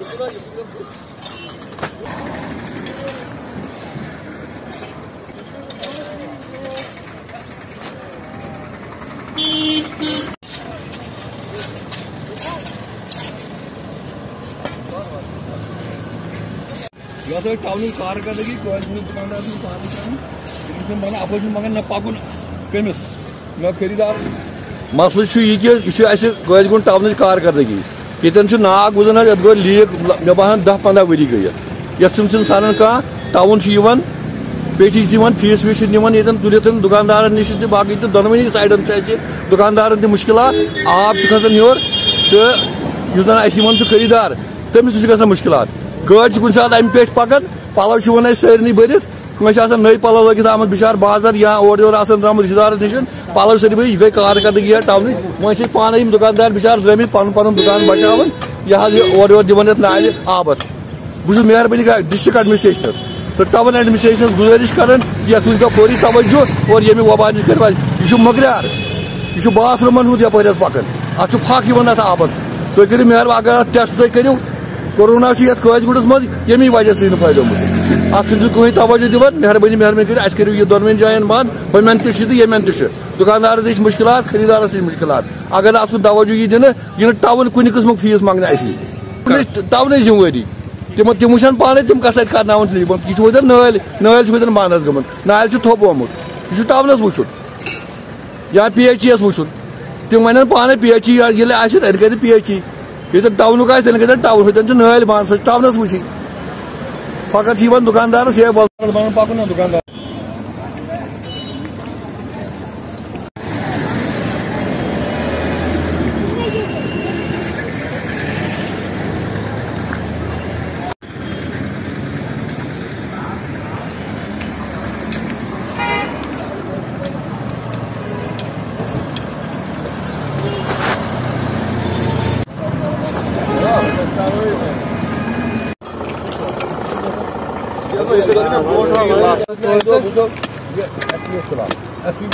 یہ ٹاؤن کارکردگی دکاندار بنا اپ مگر نہ پکن کمس نہ خریدار مسئلہ یہ کہ یہ گاڑی گن ٹاؤن کارکردگی یتن ناگ وزن ات گو لیک مے باسان 10-15 وری گئی یت سنان کھانا ٹاؤن پیٹی فیس ویس یتن تلت دکاندار نش باقی دونونی سائڈن دکاندار مشکلات آب کھسان یور تو اس زن خریدار تمس گا مشکلات گاڑی کن سات ام پہ پکان پلو ون سارے برت کھانا نئی پلو لگت آمت بچار بازر یا اور درامت رشتہ دارس نش پلو ساری برت یہ کارکردگی ٹاؤن وی پانے دکاندار بچار درمت پن دکان بچان یہ اور دان نالہ آبس بہت مہربانی ڈسٹرکٹ ایڈمنسٹریشنس تو ٹاؤن ایڈمنسٹریشنس گزارش کران یہ کا فوری توجہ اور یہ وبا نش کر یہ مکریار یہ باتھ رومن ہند یپر پکان ات پھک ات آبس تھی کرو مہربانی اگر ٹیسٹ تھی کرو کورونا قٲضۍ گُنڈس مز یمی وجہ سۭتۍ پھہلیومُت ات چھُنہٕ کٕہٕنۍ توجہ دِوان مہربٲنی کٔرِتھ اَسہِ کٔرِو یہِ دۄنوٕنی جایَن بنٛد ہُمٮ۪ن تہِ چھِ تہٕ ییٚمٮ۪ن تہِ چھِ دُکاندارَس تہِ چھِ مُشکلات خٔریٖدارَس تہِ چھِ مُشکلات اگر نہٕ اَتھ کُن توجہ یی دِنہٕ یہِ نہٕ ٹاوُن کُنہِ قٕسمُک فیٖس منٛگنہٕ اَسہِ ٹاونٕچ ذِمہٕ وٲری تِم وٕچھن پانے تِم کَتھ سۭتۍ کَرناوَن سلیٖپَن یہِ چھُ وٕنۍکٮ۪ن نٲلۍ چھُ وٕنۍکٮ۪ن بنٛد حظ گٔمٕژ نالہِ چھُ تھوٚپ یہِ چھُ ٹاونَس وٕچھُن یا پی ایچ ای یَس وٕچھُن تِم وَنن پانے پی ایچ ای ییٚلہِ آسہِ تیٚلہِ کَرِ پی ایچ ای ییٚتٮ۪ن ٹاونُک آسہِ تیٚلہِ گژھِ ٹاوُن ہوٚتٮ۪ن چھِ نٲلۍ بنٛد سۄ چھِ ٹاونَس وٕچھِنۍ فقط چھِ یِوان دُکاندارَس ہے بنان پَکُن نا دُکاندار ایس پی